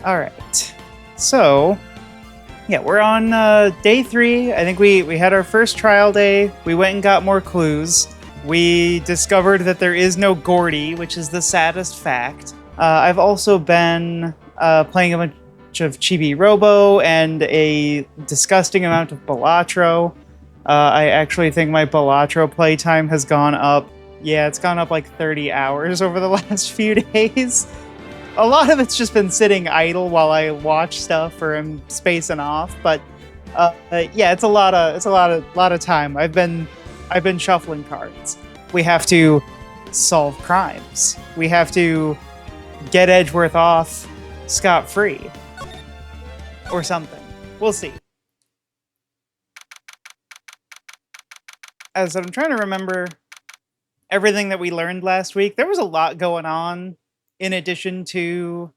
All right. So, yeah, we're on day 3. I think we had our first trial day. We went and got more clues. We discovered that there is no Gordy, which is the saddest fact. I've also been playing a bunch of Chibi Robo and a disgusting amount of Balatro. I actually think my Balatro playtime has gone up. Yeah, it's gone up like 30 hours over the last few days. A lot of it's just been sitting idle while I watch stuff or am spacing off, but yeah, it's a lot of time. I've been shuffling cards. We have to solve crimes. We have to get Edgeworth off scot-free. Or something. We'll see. As I'm trying to remember everything that we learned last week, there was a lot going on in addition to,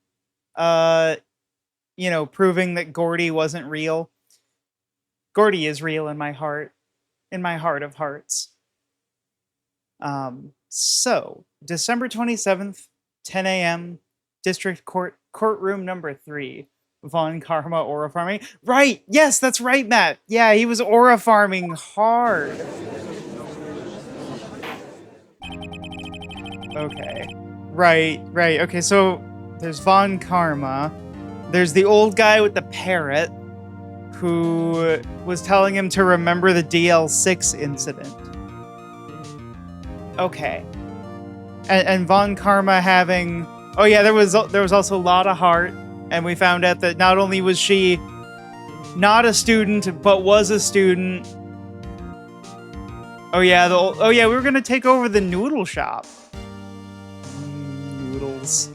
proving that Gordy wasn't real. Gordy is real in my heart of hearts. So, December 27th, 10 a.m., District Court, courtroom number 3. Von Karma aura farming. Right! Yes, that's right, Matt! Yeah, he was aura farming hard. Okay. Right. Okay, so there's Von Karma. There's the old guy with the parrot who was telling him to remember the DL6 incident. Okay. And Von Karma having... Oh yeah, there was also Lotta Hart, and we found out that not only was she not a student, but was a student. Oh yeah, we were gonna take over the noodle shop. Noodles.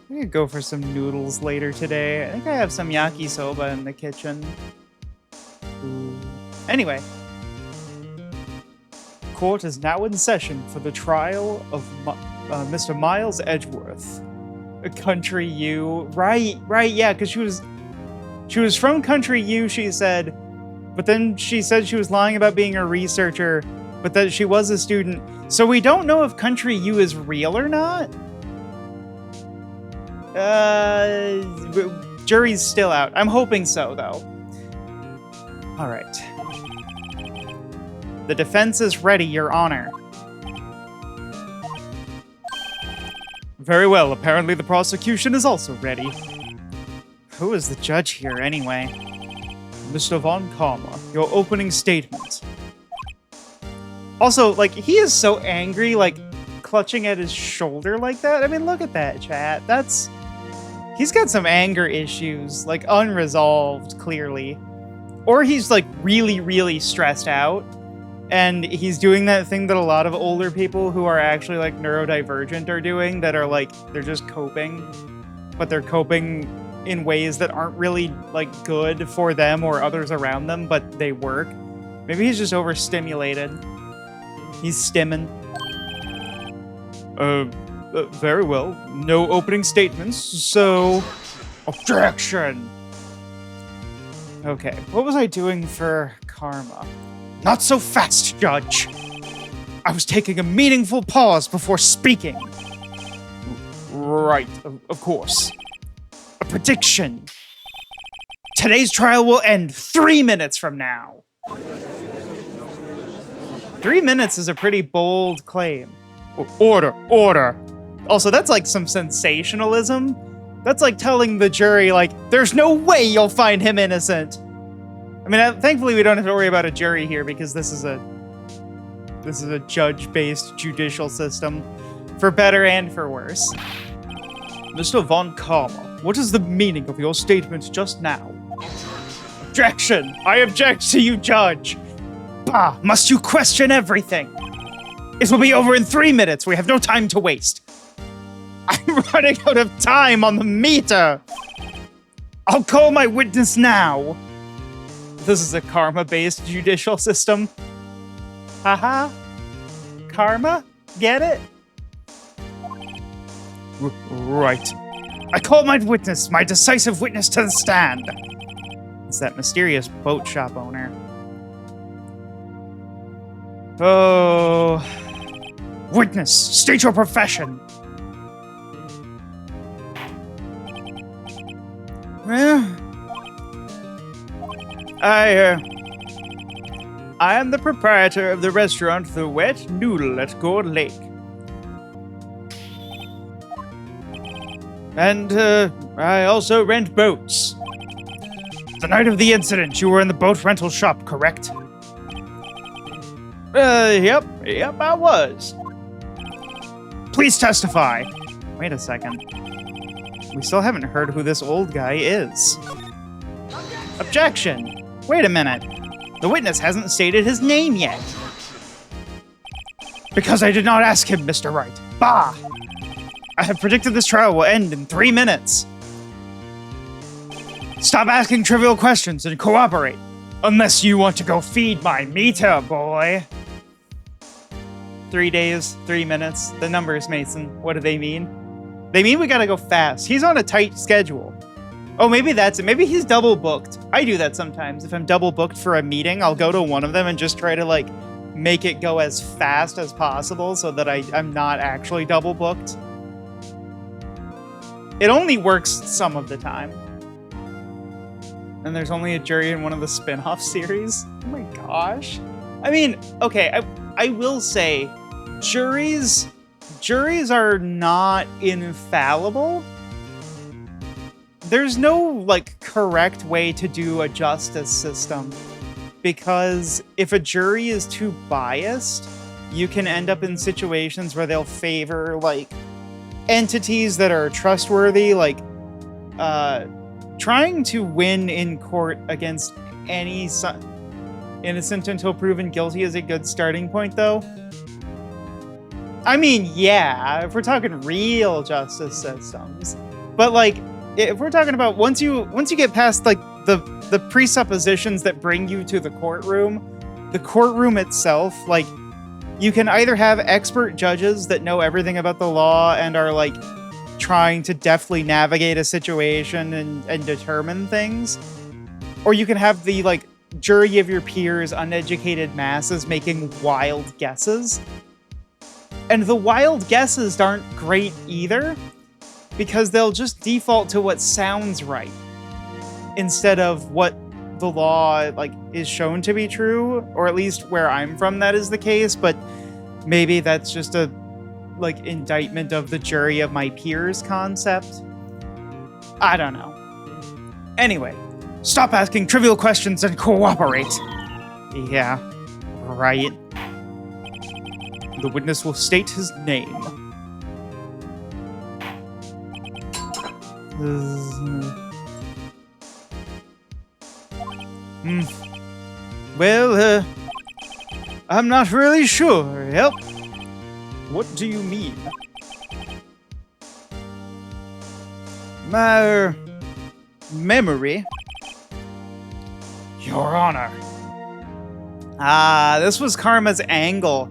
We could go for some noodles later today. I think I have some yakisoba in the kitchen. Ooh. Anyway. Court is now in session for the trial of Mr. Miles Edgeworth. Country U. Right, yeah, because she was from Country U, she said, but then she said she was lying about being a researcher, but that she was a student. So we don't know if Country U is real or not. Jury's still out. I'm hoping so, though. All right. The defense is ready, Your Honor. Very well. Apparently the prosecution is also ready. Who is the judge here, anyway? Mr. Von Karma, your opening statement. Also, like, he is so angry, like, clutching at his shoulder like that. I mean, look at that, chat. He's got some anger issues, like, unresolved, clearly. Or he's, like, really, really stressed out. And he's doing that thing that a lot of older people who are actually, like, neurodivergent are doing, that are, like, they're just coping. But they're coping in ways that aren't really, like, good for them or others around them, but they work. Maybe he's just overstimulated. He's stimming. Very well. No opening statements, so... Objection! Okay, what was I doing for karma? Not so fast, Judge! I was taking a meaningful pause before speaking. Right, of course. A prediction. Today's trial will end 3 minutes from now. 3 minutes is a pretty bold claim. Order. Also, that's like some sensationalism. That's like telling the jury, like, there's no way you'll find him innocent. I mean, thankfully we don't have to worry about a jury here because this is a judge-based judicial system, for better and for worse. Mr. Von Karma, what is the meaning of your statement just now? Objection! I object to you, Judge! Bah! Must you question everything? It will be over in 3 minutes. We have no time to waste. I'm running out of time on the meter. I'll call my witness now. This is a karma-based judicial system. Haha. Karma? Get it? Right. I call my witness, my decisive witness to the stand. It's that mysterious boat shop owner. Oh. Witness, state your profession. Well, I am the proprietor of the restaurant The Wet Noodle at Gourd Lake. And I also rent boats. The night of the incident, you were in the boat rental shop, correct? Yep, I was. Please testify. Wait a second. We still haven't heard who this old guy is. Objection! Wait a minute. The witness hasn't stated his name yet. Because I did not ask him, Mr. Wright. Bah! I have predicted this trial will end in 3 minutes. Stop asking trivial questions and cooperate. Unless you want to go feed my meter, boy. 3 days, 3 minutes. The numbers, Mason. What do they mean? They mean we gotta go fast. He's on a tight schedule. Oh, maybe that's it. Maybe he's double booked. I do that sometimes. If I'm double booked for a meeting, I'll go to one of them and just try to, like, make it go as fast as possible so that I'm not actually double booked. It only works some of the time. And there's only a jury in one of the spin-off series. Oh my gosh. I mean, okay, I will say, juries are not infallible. There's no, like, correct way to do a justice system. Because if a jury is too biased, you can end up in situations where they'll favor, like, entities that are trustworthy, like, trying to win in court against any innocent until proven guilty is a good starting point, though. I mean, yeah, if we're talking real justice systems. But, like, if we're talking about once you get past, like, the presuppositions that bring you to the courtroom itself, like, you can either have expert judges that know everything about the law and are, like, trying to deftly navigate a situation and determine things, or you can have the, like, jury of your peers, uneducated masses making wild guesses. And the wild guesses aren't great either, because they'll just default to what sounds right instead of what the law, like, is shown to be true, or at least where I'm from that is the case, but maybe that's just a, like, indictment of the jury of my peers concept. I don't know. Anyway, stop asking trivial questions and cooperate. Yeah, right. The witness will state his name. Well, I'm not really sure. Yep. What do you mean? My memory. Your Honor. Ah, this was Karma's angle.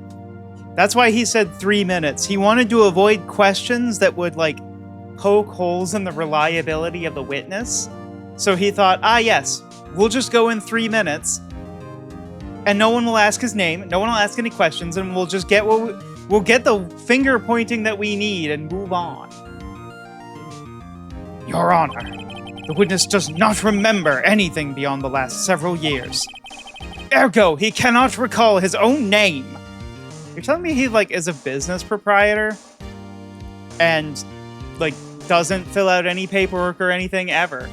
That's why he said 3 minutes. He wanted to avoid questions that would, like, poke holes in the reliability of the witness. So he thought, yes, we'll just go in 3 minutes, and no one will ask his name, no one will ask any questions, and we'll just get we'll get the finger pointing that we need and move on. Your Honor, the witness does not remember anything beyond the last several years. Ergo, he cannot recall his own name. You're telling me he, like, is a business proprietor and, like, doesn't fill out any paperwork or anything ever?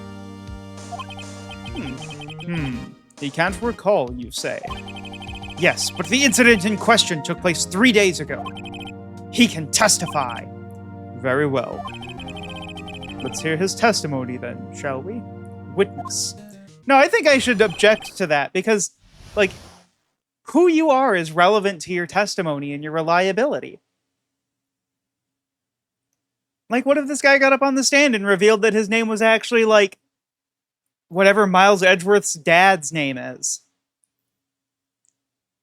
He can't recall, you say? Yes, but the incident in question took place 3 days ago. He can testify. Very well. Let's hear his testimony then, shall we? Witness. No, I think I should object to that because, like, who you are is relevant to your testimony and your reliability. Like, what if this guy got up on the stand and revealed that his name was actually, like, whatever Miles Edgeworth's dad's name is?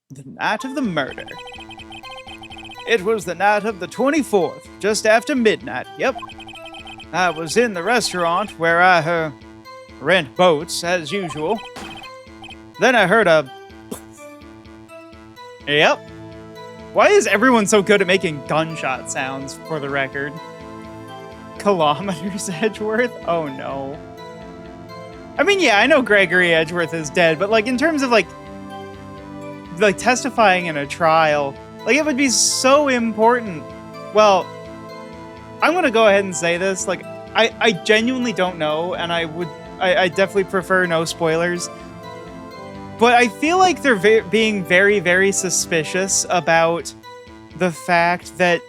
The night of the murder. It was the night of the 24th, just after midnight, yep. I was in the restaurant where I, rent boats, as usual. Then I heard a... Yep. Why is everyone so good at making gunshot sounds, for the record? Kilometers, Edgeworth? Oh no. I mean, yeah, I know Gregory Edgeworth is dead, but like in terms of like testifying in a trial, like it would be so important. Well, I'm gonna go ahead and say this. Like, I genuinely don't know, and I definitely prefer no spoilers. But I feel like they're being very, very suspicious about the fact that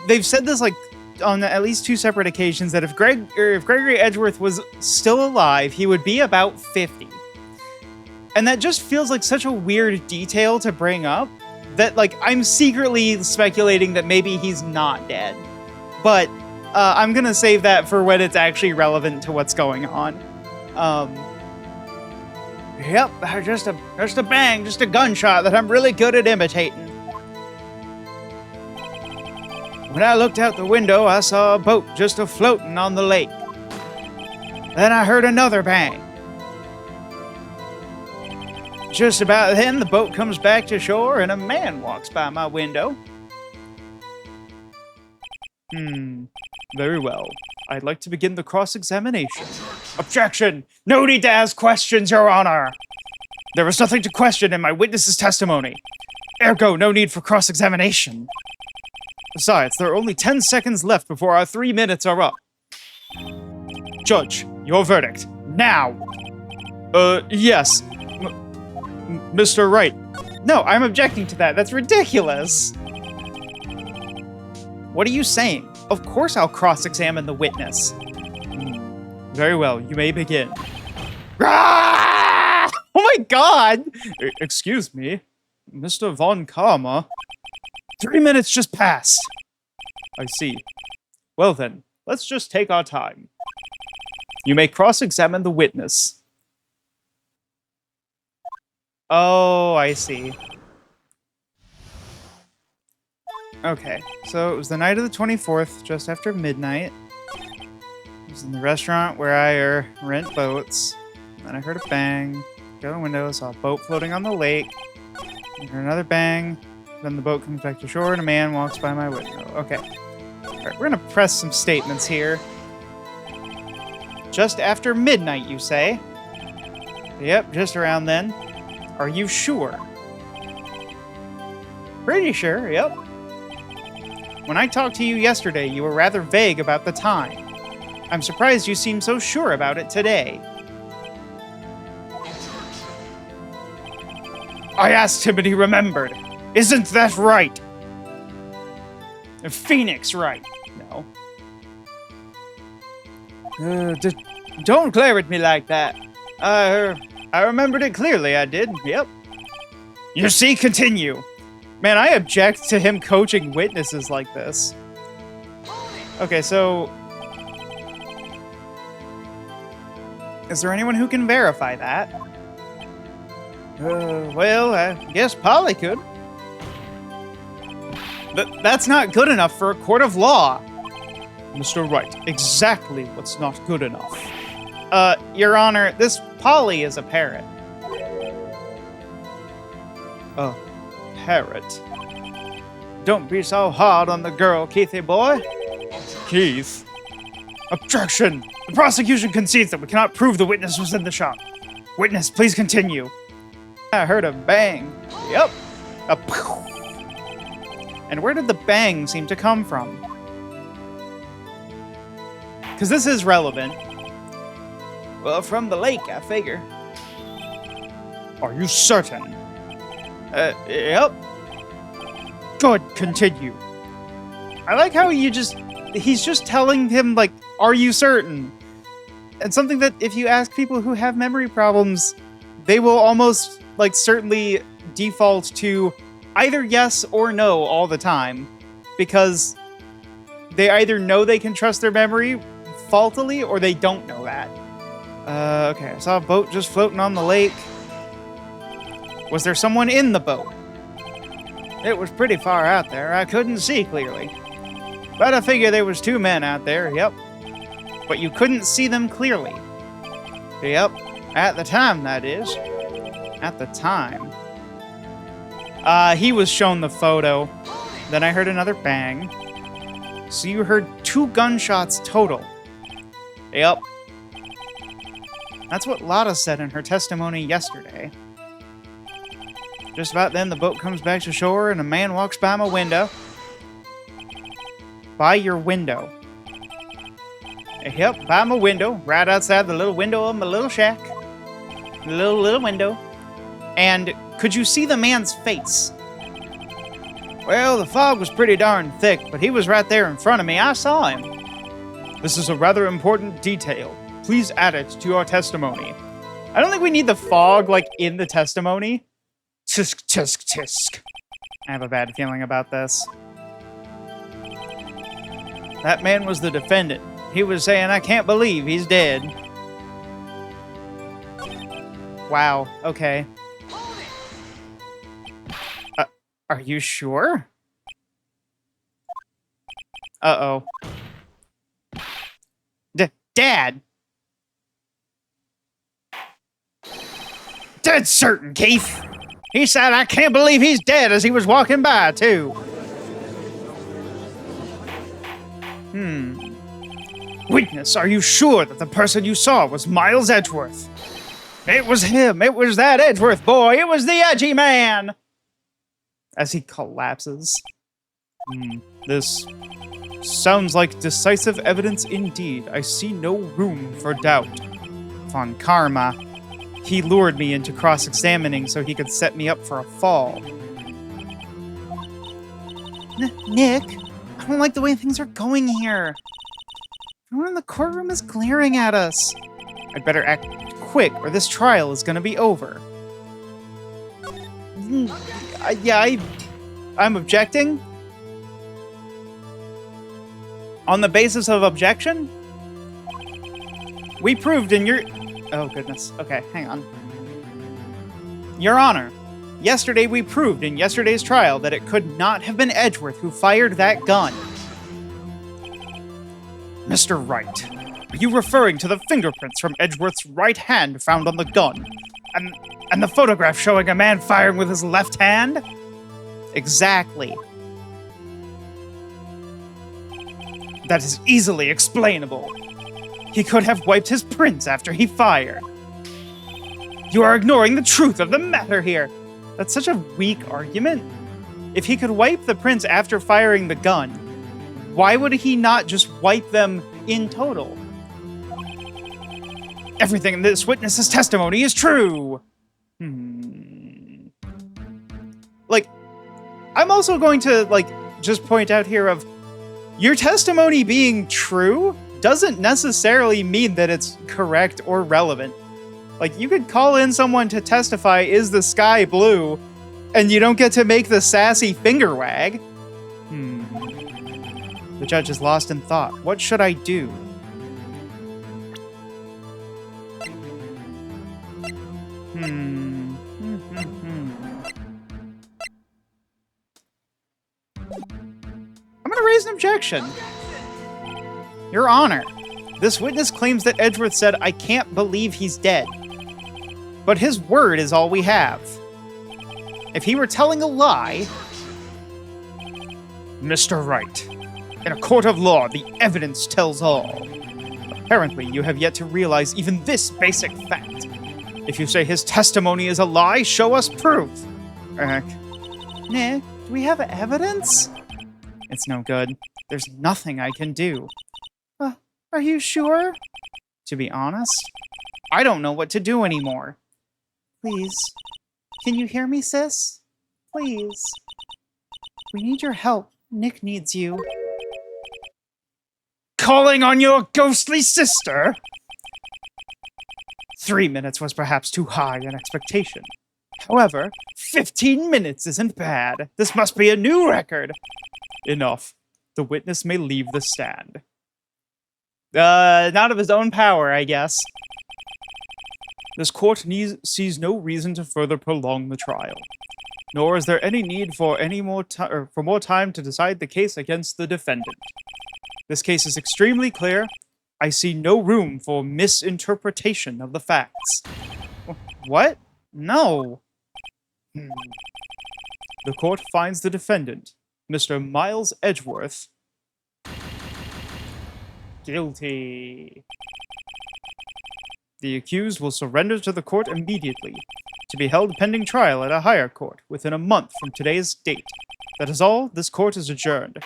they've said this like on at least 2 separate occasions that if Gregory Edgeworth was still alive, he would be about 50. And that just feels like such a weird detail to bring up that like I'm secretly speculating that maybe he's not dead. But I'm gonna save that for when it's actually relevant to what's going on. Yep, just a bang, just a gunshot that I'm really good at imitating. When I looked out the window, I saw a boat just a-floating on the lake. Then I heard another bang. Just about then, the boat comes back to shore and a man walks by my window. Very well. I'd like to begin the cross-examination. Objection! No need to ask questions, Your Honor! There was nothing to question in my witness's testimony. Ergo, no need for cross-examination. Besides, there are only 10 seconds left before our 3 minutes are up. Judge, your verdict. Now! Yes. Mr. Wright. No, I'm objecting to that. That's ridiculous. What are you saying? Of course I'll cross-examine the witness. Very well, you may begin. Ah! Oh my god! Excuse me, Mr. Von Karma. 3 minutes just passed. I see. Well then, let's just take our time. You may cross-examine the witness. Oh, I see. Okay, so it was the night of the 24th, just after midnight. I was in the restaurant where I rent boats. Then I heard a bang. Go to the window, saw a boat floating on the lake. I heard another bang. Then the boat comes back to shore and a man walks by my window. Okay. Alright, we're gonna press some statements here. Just after midnight, you say? Yep, just around then. Are you sure? Pretty sure, yep. When I talked to you yesterday, you were rather vague about the time. I'm surprised you seem so sure about it today. I asked him and he remembered. Isn't that right? Phoenix, right? No. Don't glare at me like that. I remembered it clearly, I did. Yep. You see, continue. Man, I object to him coaching witnesses like this. Okay, so... is there anyone who can verify that? Well, I guess Polly could. That's not good enough for a court of law. Mr. Wright, exactly what's not good enough. Your Honor, this Polly is a parrot. A parrot? Don't be so hard on the girl, Keithy boy. Keith? Objection! The prosecution concedes that we cannot prove the witness was in the shop. Witness, please continue. I heard a bang. Yep. A poof. And where did the bang seem to come from? Because this is relevant. Well, from the lake, I figure. Are you certain? Yep. Good, continue. I like how he's just telling him, like, are you certain? And something that if you ask people who have memory problems, they will almost, like, certainly default to either yes or no all the time. Because they either know they can trust their memory faultily or they don't know that. Okay, I saw a boat just floating on the lake. Was there someone in the boat? It was pretty far out there. I couldn't see clearly. But I figure there was 2 men out there, yep. But you couldn't see them clearly. Yep. At the time, that is. At the time. He was shown the photo. Then I heard another bang. So you heard 2 gunshots total. Yep. That's what Lotta said in her testimony yesterday. Just about then, the boat comes back to shore and a man walks by my window. By your window. Yep, by my window, right outside the little window of my little shack. Little window. And could you see the man's face? Well, the fog was pretty darn thick, but he was right there in front of me. I saw him. This is a rather important detail. Please add it to your testimony. I don't think we need the fog, like, in the testimony. Tisk, tisk, tisk. I have a bad feeling about this. That man was the defendant. He was saying, I can't believe he's dead. Wow, okay. Are you sure? Uh-oh. Dad! Dead certain, Keith! He said, I can't believe he's dead as he was walking by, too. Witness, are you sure that the person you saw was Miles Edgeworth? It was him. It was that Edgeworth boy. It was the edgy man. As he collapses. This sounds like decisive evidence indeed. I see no room for doubt. Von Karma. He lured me into cross-examining so he could set me up for a fall. Nick, I don't like the way things are going here. Everyone in the courtroom is glaring at us. I'd better act quick or this trial is gonna be over. I'm objecting. On the basis of objection? We proved in your... Oh, goodness. Okay, hang on. Your Honor, yesterday we proved in yesterday's trial that it could not have been Edgeworth who fired that gun. Mr. Wright, are you referring to the fingerprints from Edgeworth's right hand found on the gun? And the photograph showing a man firing with his left hand? Exactly. That is easily explainable. He could have wiped his prints after he fired. You are ignoring the truth of the matter here. That's such a weak argument. If he could wipe the prints after firing the gun, why would he not just wipe them in total? Everything in this witness's testimony is true. Like, I'm also going to, like, just point out here of your testimony being true doesn't necessarily mean that it's correct or relevant. Like, you could call in someone to testify, is the sky blue, and you don't get to make the sassy finger wag. The judge is lost in thought. What should I do? I'm gonna raise an objection. Your Honor, this witness claims that Edgeworth said, I can't believe he's dead. But his word is all we have. If he were telling a lie... Mr. Wright, in a court of law, the evidence tells all. Apparently, you have yet to realize even this basic fact. If you say his testimony is a lie, show us proof. Nick, do we have evidence? It's no good. There's nothing I can do. Are you sure? To be honest, I don't know what to do anymore. Please. Can you hear me, sis? Please. We need your help. Nick needs you. Calling on your ghostly sister? 3 minutes was perhaps too high an expectation. However, 15 minutes isn't bad. This must be a new record. Enough. The witness may leave the stand. Not of his own power, I guess. This court sees no reason to further prolong the trial. Nor is there any need for more time to decide the case against the defendant. This case is extremely clear. I see no room for misinterpretation of the facts. What? No. The court finds the defendant, Mr. Miles Edgeworth, guilty. The accused will surrender to the court immediately, to be held pending trial at a higher court within a month from today's date. That is all. This court is adjourned.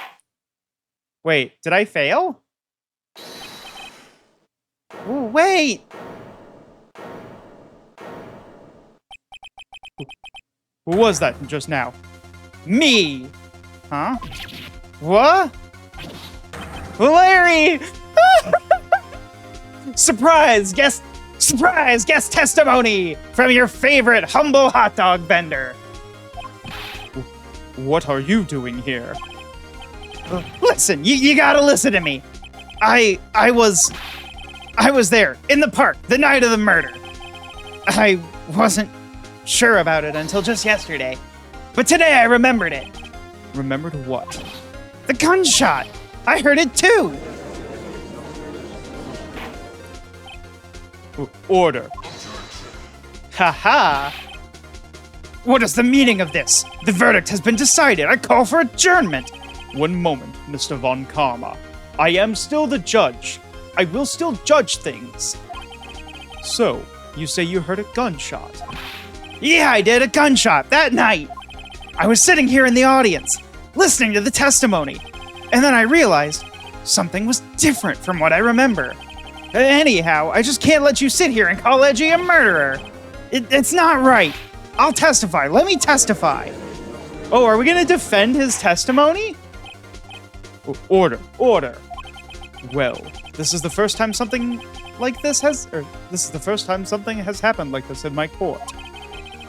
Wait, did I fail? Ooh, wait! Who was that just now? Me! Huh? What? Larry! Surprise guest testimony from your favorite humble hot dog vendor. What are you doing here? Listen, you gotta listen to me. I was there in the park the night of the murder. I wasn't sure about it until just yesterday, but today I remembered it. Remembered what? The gunshot. I heard it too. Order. Haha. What is the meaning of this? The verdict has been decided. I call for adjournment. One moment, Mr. Von Karma. I am still the judge. I will still judge things. So, you say you heard a gunshot? Yeah, I did. A gunshot that night. I was sitting here in the audience, listening to the testimony, and then I realized something was different from what I remember. Anyhow, I just can't let you sit here and call Edgy a murderer. It's not right. I'll testify. Let me testify. Oh, are we gonna defend his testimony? Order. Well, this is the first time something like this has happened like this in my court.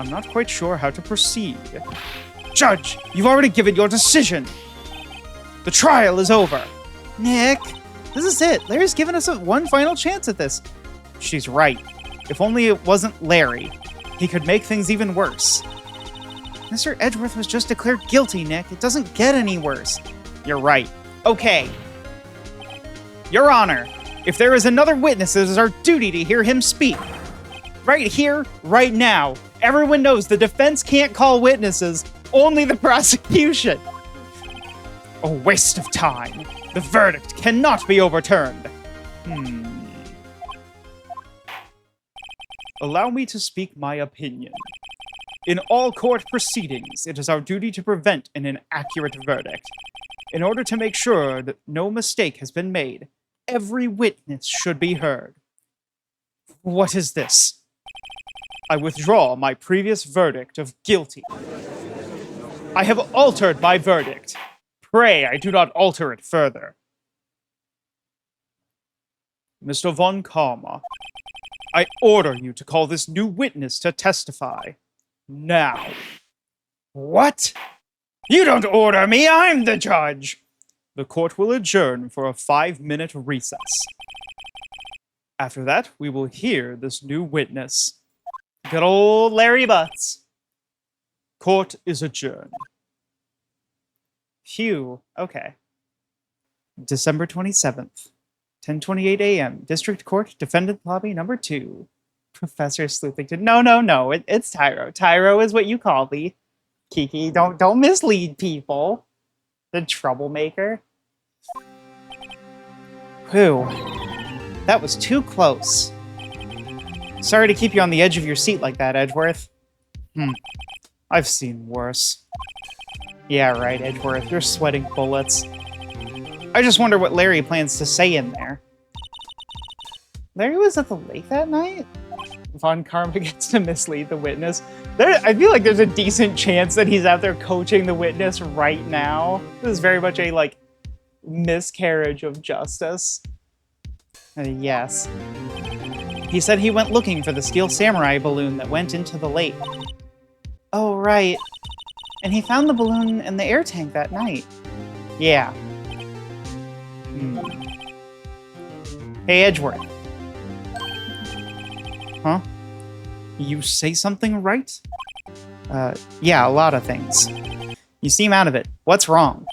I'm not quite sure how to proceed. Judge, you've already given your decision. The trial is over. Nick, this is it. Larry's given us one final chance at this. She's right. If only it wasn't Larry. He could make things even worse. Mr. Edgeworth was just declared guilty, Nick. It doesn't get any worse. You're right. Okay. Your Honor, if there is another witness, it is our duty to hear him speak. Right here, right now. Everyone knows the defense can't call witnesses, only the prosecution. A waste of time. The verdict cannot be overturned. Allow me to speak my opinion. In all court proceedings, it is our duty to prevent an inaccurate verdict. In order to make sure that no mistake has been made, every witness should be heard. What is this? I withdraw my previous verdict of guilty. I have altered my verdict. Pray I do not alter it further. Mr. Von Karma, I order you to call this new witness to testify. Now. What? You don't order me, I'm the judge! The court will adjourn for a 5-minute recess. After that, we will hear this new witness. Good old Larry Butts. Court is adjourned. Phew, okay. December 27th, 10:28 a.m. District Court, Defendant Lobby number 2. Professor Sleuthington. No, it's Tyro. Tyro is what you call me. Kiki, don't mislead people. The troublemaker. Whew. That was too close. Sorry to keep you on the edge of your seat like that, Edgeworth. I've seen worse. Yeah, right, Edgeworth. You're sweating bullets. I just wonder what Larry plans to say in there. Larry was at the lake that night? Von Karma gets to mislead the witness. I feel like there's a decent chance that he's out there coaching the witness right now. This is very much a, like, miscarriage of justice. Yes. He said he went looking for the Steel Samurai balloon that went into the lake. Oh, right. And he found the balloon in the air tank that night. Yeah. Hey, Edgeworth. Huh? You say something right? Yeah, a lot of things. You seem out of it. What's wrong?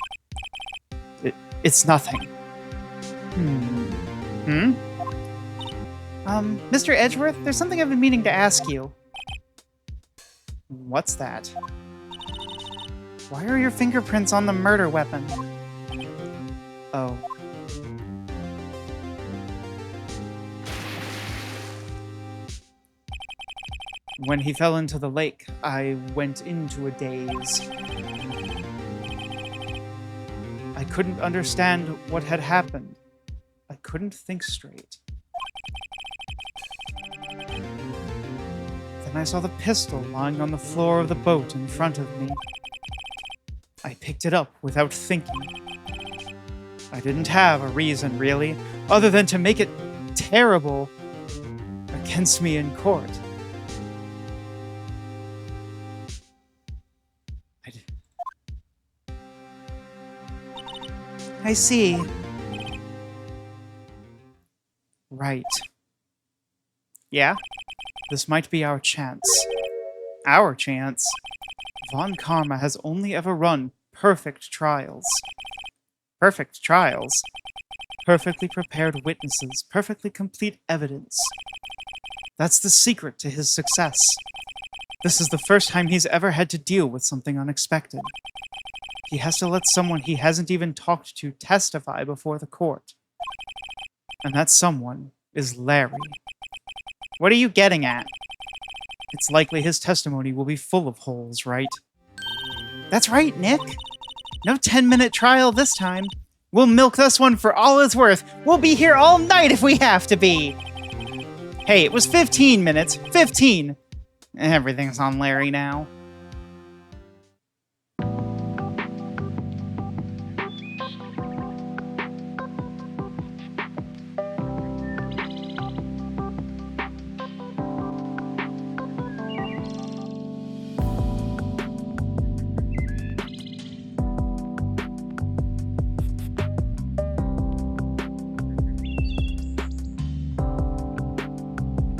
It's nothing. Mr. Edgeworth, there's something I've been meaning to ask you. What's that? Why are your fingerprints on the murder weapon? Oh. When he fell into the lake, I went into a daze. I couldn't understand what had happened. I couldn't think straight. Then I saw the pistol lying on the floor of the boat in front of me. I picked it up without thinking. I didn't have a reason, really, other than to make it terrible against me in court. I see. Right. Yeah? This might be our chance. Our chance? Von Karma has only ever run perfect trials. Perfect trials? Perfectly prepared witnesses, perfectly complete evidence. That's the secret to his success. This is the first time he's ever had to deal with something unexpected. He has to let someone he hasn't even talked to testify before the court. And that someone is Larry. What are you getting at? It's likely his testimony will be full of holes, right? That's right, Nick. No 10-minute trial this time. We'll milk this one for all it's worth. We'll be here all night if we have to be. Hey, it was 15 minutes. 15! Everything's on Larry now.